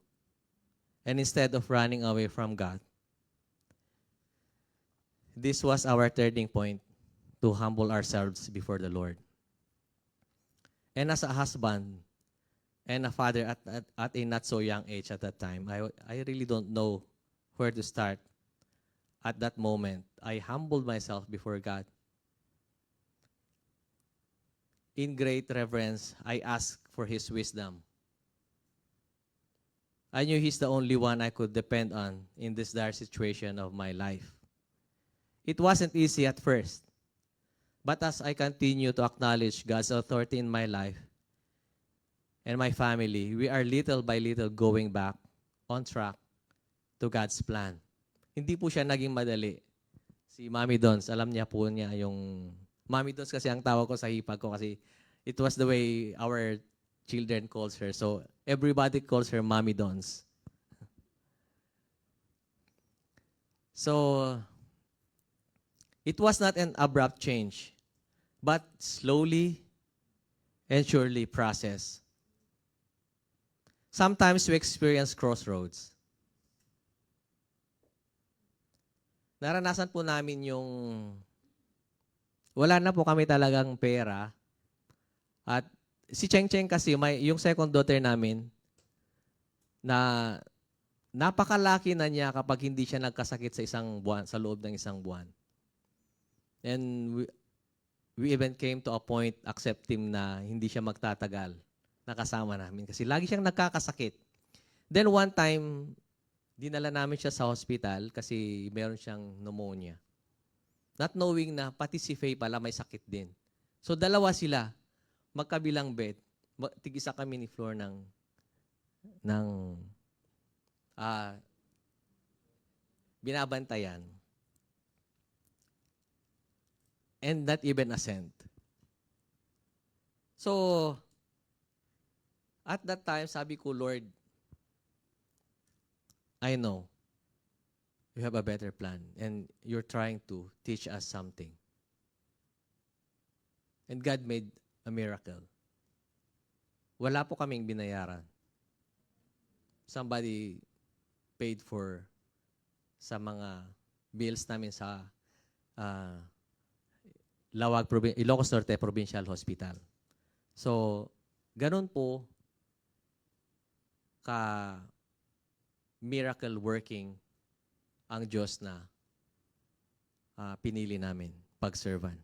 And instead of running away from God, this was our turning point to humble ourselves before the Lord. And as a husband and a father at a not so young age at that time, I really don't know where to start. At that moment, I humbled myself before God. In great reverence, I asked for His wisdom. I knew He's the only one I could depend on in this dire situation of my life. It wasn't easy at first, but as I continue to acknowledge God's authority in my life and my family, we are little by little going back on track to God's plan. Hindi po siya naging madali. Si Mami Dons, alam niya po niya yung... Mami Dons kasi ang tawag ko sa hipag ko kasi it was the way our children calls her. So, everybody calls her Mami Dons. So, it was not an abrupt change, but slowly and surely process. Sometimes we experience crossroads. Naranasan po namin yung wala na po kami talagang pera. At si Cheng Cheng kasi, yung second daughter namin, na napakalaki na niya kapag hindi siya nagkasakit sa isang buwan, sa loob ng isang buwan. And we even came to a point accepting na hindi siya magtatagal na kasama namin. Kasi lagi siyang nagkakasakit. Then one time, dinala namin siya sa hospital kasi meron siyang pneumonia. Not knowing na pati si Faye pala may sakit din. So dalawa sila, magkabilang bed. Tig-isa kami ni Flor ng binabantayan. And not even a cent. So, at that time, sabi ko, Lord, I know you have a better plan and you're trying to teach us something. And God made a miracle. Wala po kaming binayaran. Somebody paid for sa mga bills namin sa Ilocos Norte Provincial Hospital. So, ganun po ka miracle working ang Diyos na pinili namin, pag-servant.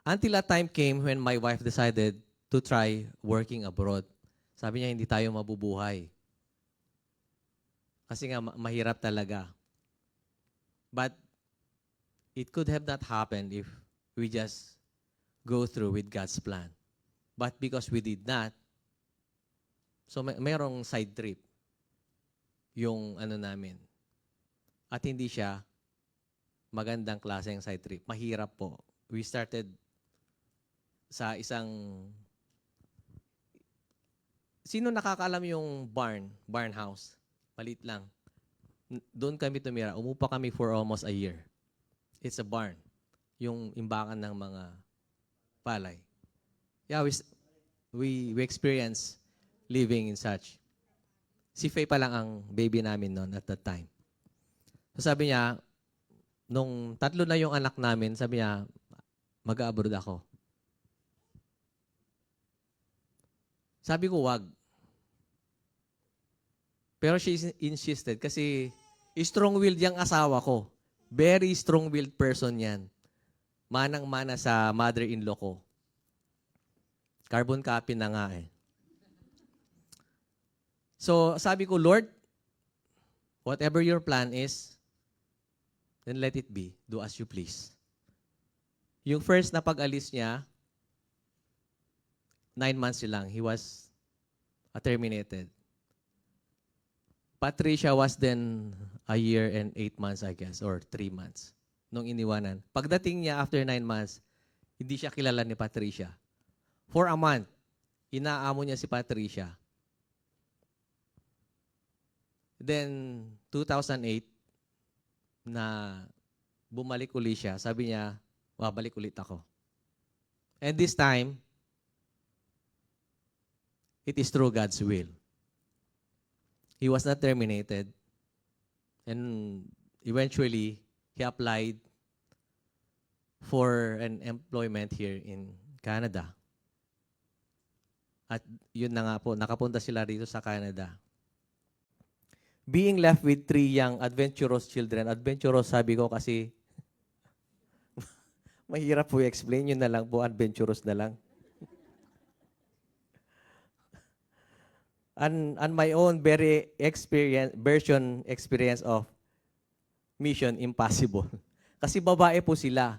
Until a time came when my wife decided to try working abroad. Sabi niya, hindi tayo mabubuhay. Kasi nga, mahirap talaga. But it could have not happened if we just go through with God's plan. But because we did not, so mayroong side trip yung namin. At hindi siya magandang klaseng side trip. Mahirap po. We started sa isang... Sino nakakaalam yung barn house? Palit lang. Doon kami tumira. Umupa kami for almost a year. It's a barn. Yung imbakan ng mga palay. Yeah, we experience living in such. Si Faye pa lang ang baby namin noon at that time. So sabi niya, nung 3 na yung anak namin, sabi niya, mag-abroad ako. Sabi ko, wag. Pero she insisted kasi strong-willed yung asawa ko. Very strong-willed person yan. Manang-mana sa mother-in-law ko. Carbon copy na nga eh. So, sabi ko, Lord, whatever your plan is, then let it be. Do as you please. Yung first na pag-alis niya, 9 months lang, he was terminated. Patricia was then a year and 8 months, I guess, or 3 months, nung iniwanan. Pagdating niya after 9 months, hindi siya kilala ni Patricia. For a month, inaamo niya si Patricia. Then, 2008, na bumalik uli siya, sabi niya, babalik ulit ako. And this time, it is through God's will. He was not terminated. And eventually, he applied for an employment here in Canada. At yun na nga po, nakapunta sila dito sa Canada. Being left with 3 young, adventurous children. Adventurous, sabi ko kasi, mahirap po i-explain. Yun na lang po, adventurous na lang. And my own very experience of Mission Impossible. Kasi babae po sila.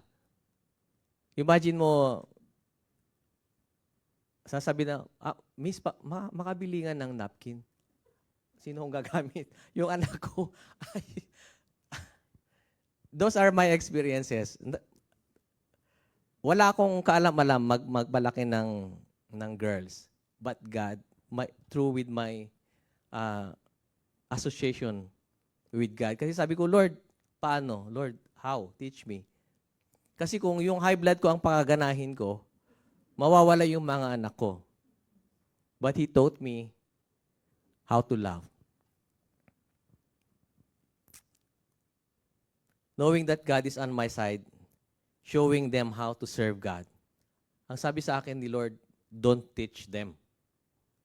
Imagine mo, sasabi na, miss, makabili nga ng napkin. Sino kong gagamit? Yung anak ko. Those are my experiences. Wala akong kaalam-alam magbalaki ng girls. But God, through with my association with God. Kasi sabi ko, Lord, paano? Lord, how? Teach me. Kasi kung yung high blood ko ang pagaganahin ko, mawawala yung mga anak ko. But He taught me how to love. Knowing that God is on my side, showing them how to serve God. Ang sabi sa akin ni Lord, don't teach them.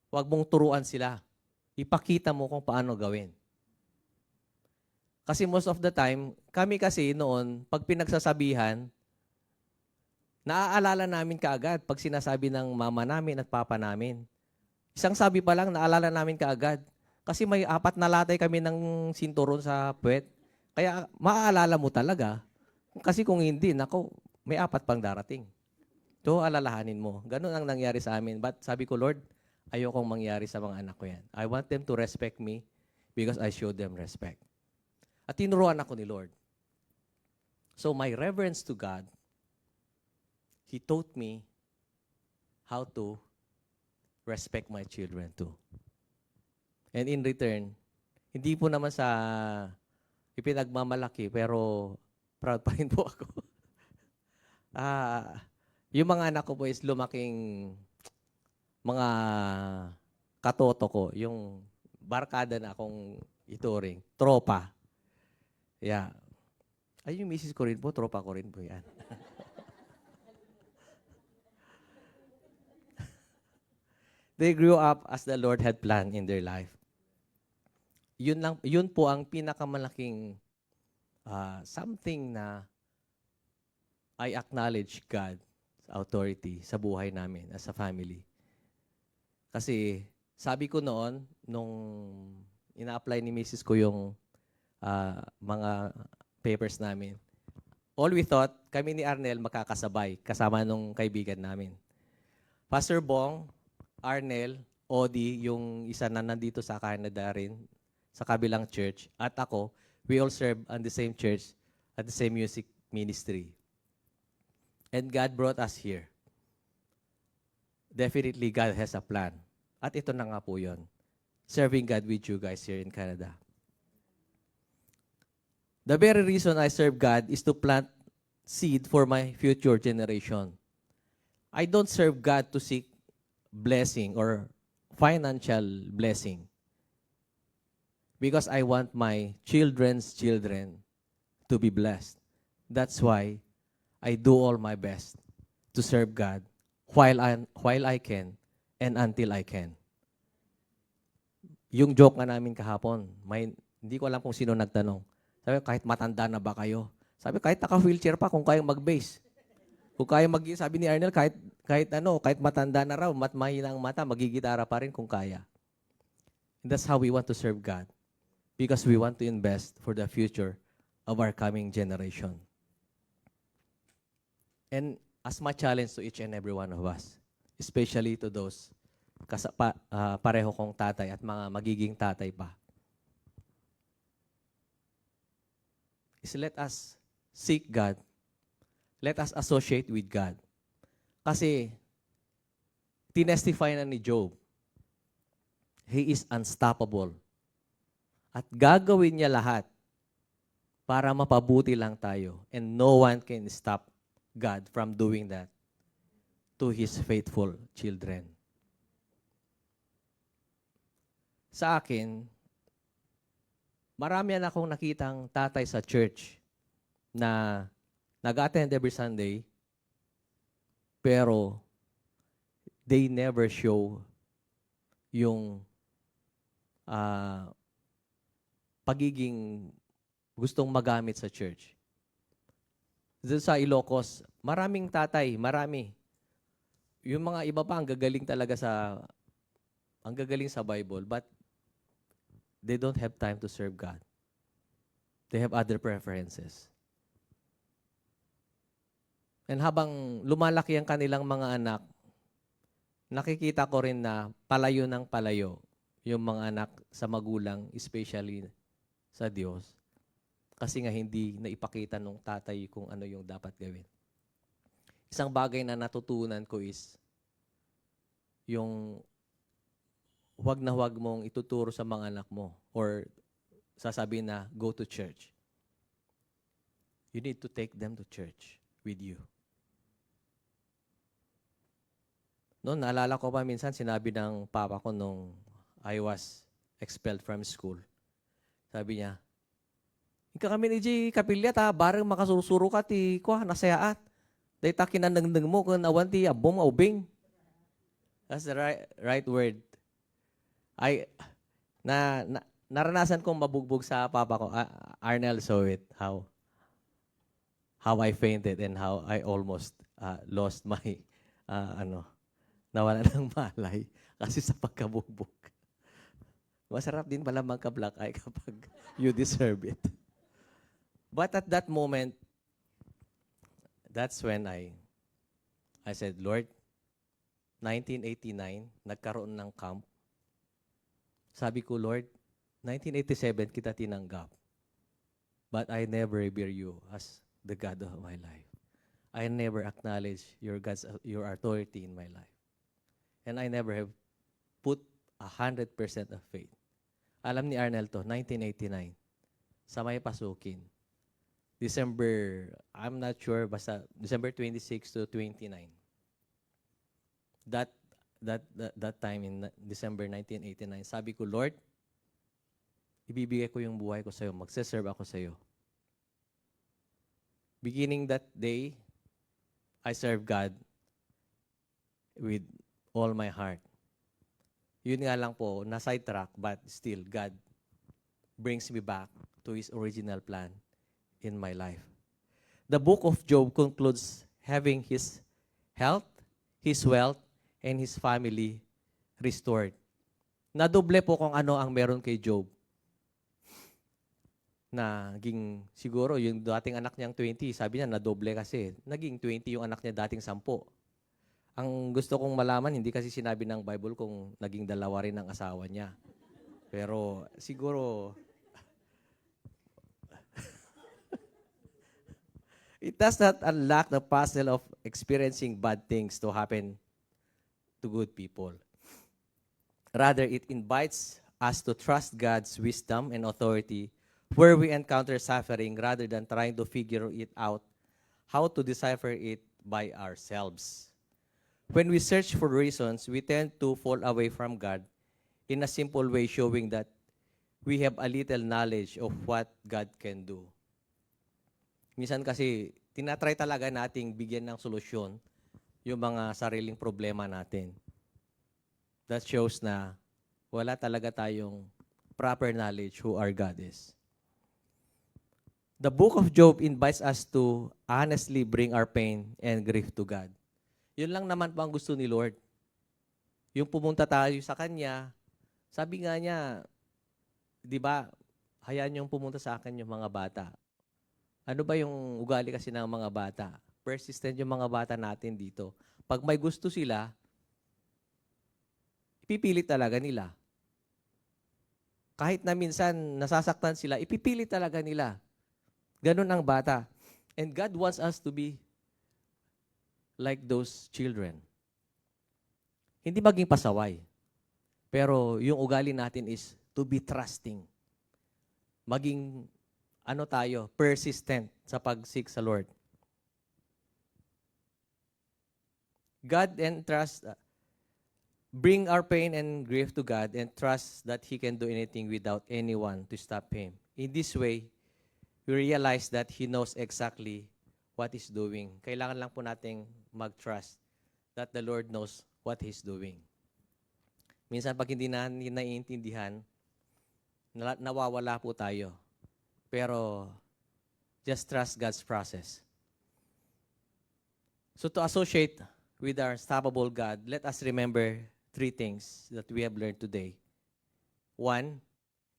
Huwag mong turuan sila. Ipakita mo kung paano gawin. Kasi most of the time, kami kasi noon, pag pinagsasabihan, naaalala namin kaagad pag sinasabi ng mama namin at papa namin. Isang sabi pa lang, naalala namin kaagad. Kasi may 4 na latay kami ng sinturon sa puwet. Kaya maaalala mo talaga. Kasi kung hindi, nako, may 4 pang darating. So, alalahanin mo. Ganun ang nangyari sa amin. But sabi ko, Lord, ayokong mangyari sa mga anak ko yan. I want them to respect me because I showed them respect. At tinuruan ako ni Lord. So, my reverence to God, He taught me how to respect my children too. And in return, hindi po naman sa ipinagmamalaki, pero proud pa rin po ako. Yung mga anak ko po is lumaking mga katoto ko, yung barkada na akong ituring, tropa. Yeah. Ay, yung misis ko rin po, tropa ko rin po yan. They grew up as the Lord had planned in their life. Yun po ang pinakamalaking something na I acknowledge God's authority sa buhay namin as a family. Kasi sabi ko noon, nung ina-apply ni Mrs. ko yung mga papers namin, all we thought, kami ni Arnel makakasabay, kasama nung kaibigan namin. Pastor Bong, Arnel, Odi, yung isa na nandito sa Canada rin, sa kabilang church, at ako, we all serve on the same church, at the same music ministry. And God brought us here. Definitely, God has a plan. At ito na nga po yun. Serving God with you guys here in Canada. The very reason I serve God is to plant seed for my future generation. I don't serve God to seek blessing or financial blessing. Because I want my children's children to be blessed. That's why I do all my best to serve God while I can and until I can. Yung joke nga namin kahapon, hindi ko alam kung sino nagtanong. Sabi, kahit matanda na ba kayo? Sabi, kahit naka-wheelchair pa, kung kayang mag-bass. Kung kayang sabi ni Arnel, kahit matanda na raw, mahina ang mata, magigitara pa rin kung kaya. And that's how we want to serve God. Because we want to invest for the future of our coming generation. And as my challenge to each and every one of us, especially to those pareho kong tatay at mga magiging tatay pa. is let us seek God. Let us associate with God. Kasi, tinestify na ni Job, he is unstoppable. At gagawin niya lahat para mapabuti lang tayo. And no one can stop God from doing that to His faithful children. Sa akin, marami na akong nakitang tatay sa church na nag-attend every Sunday, pero they never show yung pagiging gustong magamit sa church. Doon sa Ilocos, maraming tatay, marami. Yung mga iba pa, ang gagaling sa Bible, but they don't have time to serve God. They have other preferences. And habang lumalaki ang kanilang mga anak, nakikita ko rin na palayo ng palayo yung mga anak sa magulang, especially sa Diyos. Kasi nga hindi naipakita nung tatay kung ano yung dapat gawin. Isang bagay na natutunan ko is yung huwag na huwag mong ituturo sa mga anak mo or sasabihin na go to church. You need to take them to church with you. Noon, naalala ko pa minsan, sinabi ng papa ko nung I was expelled from school. Sabi niya, ika kami ni J. Kapilyat ha, barang makasusuro ka ti kwa, nasayaat. Dahil ta kinanangdang mo kung awan ti abong aubing. That's the right word. Naranasan kong mabugbog sa papa ko. Arnel saw it, how I fainted and how I almost lost my, nawala ng malay kasi sa pagkabugbog. Masarap din pala magka-black eye kapag you deserve it. But at that moment, that's when I said, Lord, 1989, nagkaroon ng camp. Sabi ko, Lord, 1987 kita tinanggap. But I never revere you as the God of my life. I never acknowledge your authority in my life. And I never have put 100% of faith. Alam ni Arnel to, 1989, sa may pasukin. December, I'm not sure, basta December 26 to 29. That time in December 1989, sabi ko, Lord, ibibigay ko yung buhay ko sa'yo, magseserve ako sa'yo. Beginning that day, I serve God with all my heart. Yun nga lang po, na-sidetrack, but still, God brings me back to His original plan in my life. The book of Job concludes having his health, his wealth, and his family restored. Nadoble po kung ano ang meron kay Job. Naging, siguro, yung dating anak niyang 20, sabi niya, nadoble kasi. Naging 20 yung anak niya dating 10. Ang gusto kong malaman, hindi kasi sinabi ng Bible kung naging 2 rin ang asawa niya. Pero siguro, it does not unlock the puzzle of experiencing bad things to happen to good people. Rather, it invites us to trust God's wisdom and authority where we encounter suffering rather than trying to figure it out, how to decipher it by ourselves. When we search for reasons, we tend to fall away from God in a simple way, showing that we have a little knowledge of what God can do. Minsan kasi, tinatry talaga nating bigyan ng solusyon yung mga sariling problema natin. That shows na wala talaga tayong proper knowledge who our God is. The book of Job invites us to honestly bring our pain and grief to God. Yun lang naman po ang gusto ni Lord. Yung pumunta tayo sa Kanya, sabi nga niya, di ba, hayaan niyong pumunta sa akin yung mga bata. Ano ba yung ugali kasi ng mga bata? Persistent yung mga bata natin dito. Pag may gusto sila, ipipilit talaga nila. Kahit na minsan nasasaktan sila, ipipilit talaga nila. Ganun ang bata. And God wants us to be like those children. Hindi maging pasaway. Pero yung ugali natin is to be trusting. Maging, persistent sa pag-seek sa Lord. God and trust, bring our pain and grief to God and trust that He can do anything without anyone to stop Him. In this way, we realize that He knows exactly what He's doing. Kailangan lang po nating mag-trust that the Lord knows what He's doing. Minsan pag hindi na naiintindihan, nawawala po tayo. Pero just trust God's process. So to associate with our unstoppable God, let us remember 3 things that we have learned today. 1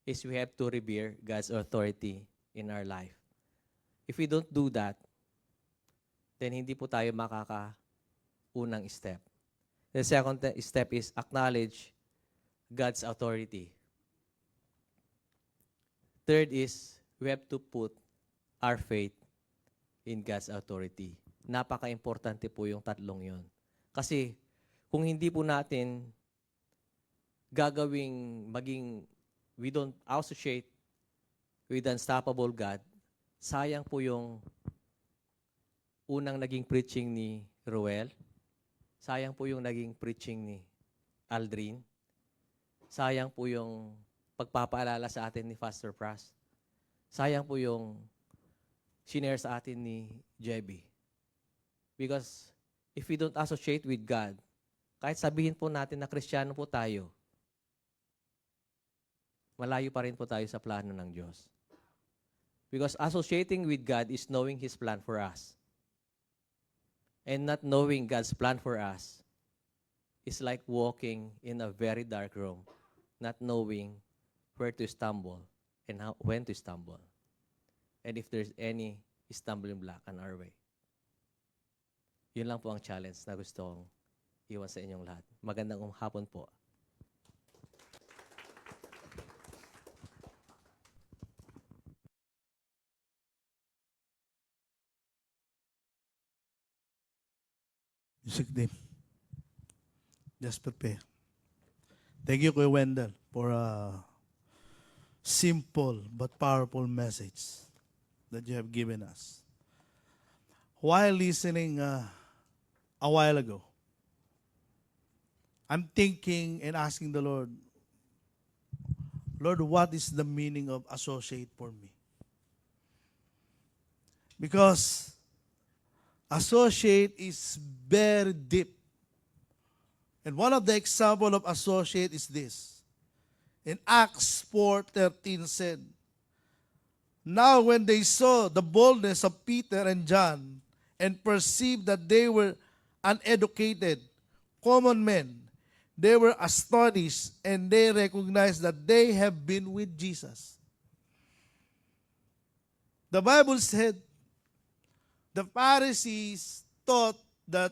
is we have to revere God's authority in our life. If we don't do that, then hindi po tayo makakaunang step. The second step is acknowledge God's authority. Third is we have to put our faith in God's authority. Napaka-importante po yung tatlong yon. Kasi kung hindi po natin we don't associate with unstoppable God, sayang po yung unang naging preaching ni Ruel, sayang po yung naging preaching ni Aldrin, sayang po yung pagpapaalala sa atin ni Pastor Pras, sayang po yung shinare sa atin ni Jebby. Because if we don't associate with God, kahit sabihin po natin na Kristiyano po tayo, malayo pa rin po tayo sa plano ng Diyos. Because associating with God is knowing His plan for us. And not knowing God's plan for us is like walking in a very dark room, not knowing where to stumble and when to stumble. And if there's any stumbling block on our way. Yun lang po ang challenge na gusto kong iwan sa inyong lahat. Magandang hapon po. Music team. Just prepare. Thank you, Kuya Wendell, for a simple but powerful message that you have given us. While listening a while ago, I'm thinking and asking the Lord, Lord, what is the meaning of associate for me? Because associate is very deep. And one of the example of associate is this. In Acts 4:13 said, now when they saw the boldness of Peter and John and perceived that they were uneducated, common men, they were astonished and they recognized that they have been with Jesus. The Bible said, the Pharisees thought that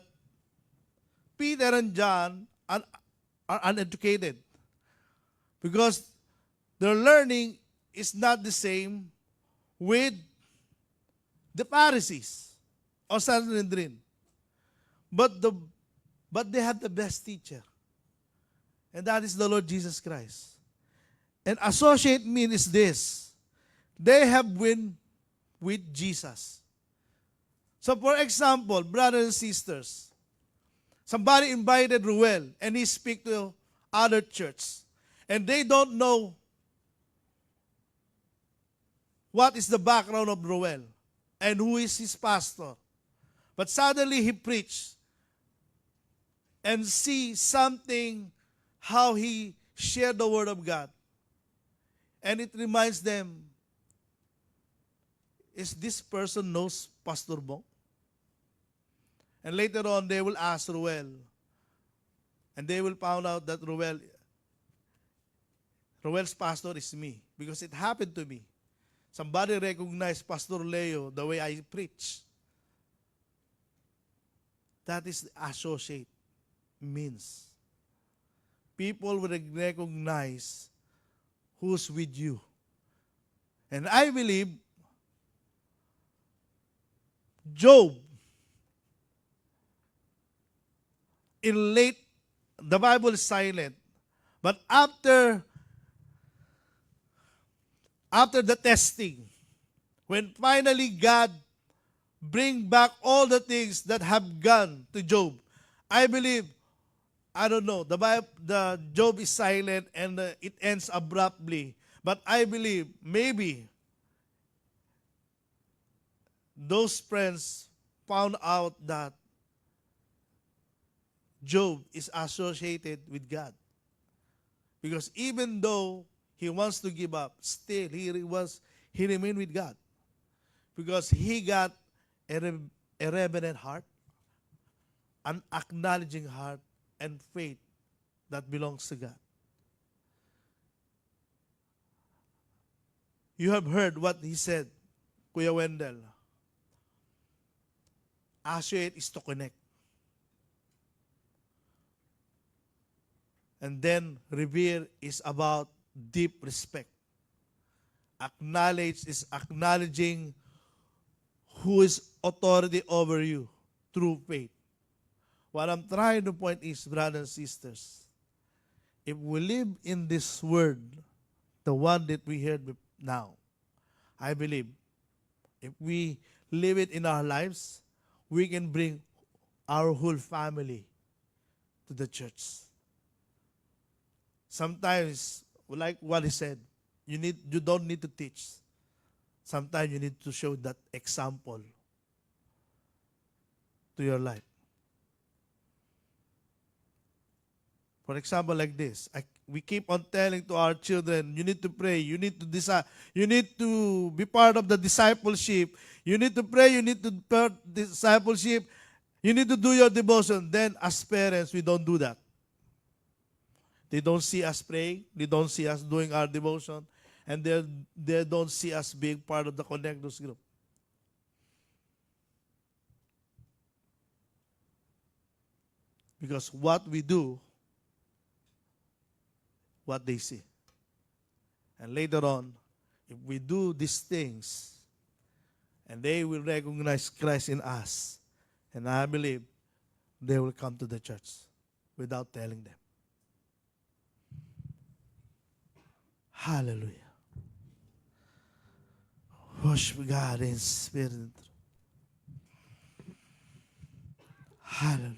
Peter and John are uneducated because their learning is not the same with the Pharisees or Sanhedrin. But they have the best teacher. And that is the Lord Jesus Christ. And associate means this. They have been with Jesus. So for example, brothers and sisters, somebody invited Ruel and he speak to other church. And they don't know what is the background of Ruel and who is his pastor. But suddenly he preached and see something, how he shared the word of God. And it reminds them, is this person knows Pastor Bong? And later on, they will ask Ruel. And they will find out that Ruel's pastor is me. Because it happened to me. Somebody recognized Pastor Leo the way I preach. That is associate means. People will recognize who's with you. And I believe Job, the Bible is silent, but after the testing, when finally God bring back all the things that have gone to Job, I believe, I don't know, the Job is silent and it ends abruptly. But I believe maybe those friends found out that Job is associated with God. Because even though he wants to give up, still he remained with God. Because he got a reverent heart, an acknowledging heart, and faith that belongs to God. You have heard what he said, Kuya Wendell. Associate is to connect. And then revere is about deep respect. Acknowledge is acknowledging who is authority over you through faith. What I'm trying to point is, brothers and sisters, if we live in this word, the one that we heard now, I believe, if we live it in our lives, we can bring our whole family to the church. Sometimes, like what he said, you don't need to teach. Sometimes you need to show that example to your life. For example, like this, we keep on telling to our children, you need to pray, you need to decide, you need to be part of the discipleship, you need to pray, you need to part discipleship, you need to do your devotion. Then as parents, we don't do that. They don't see us praying, they don't see us doing our devotion, and they don't see us being part of the Connectors group. Because what we do, what they see. And later on, if we do these things, and they will recognize Christ in us, and I believe they will come to the church without telling them. Hallelujah. Worship God in spirit and truth. Hallelujah.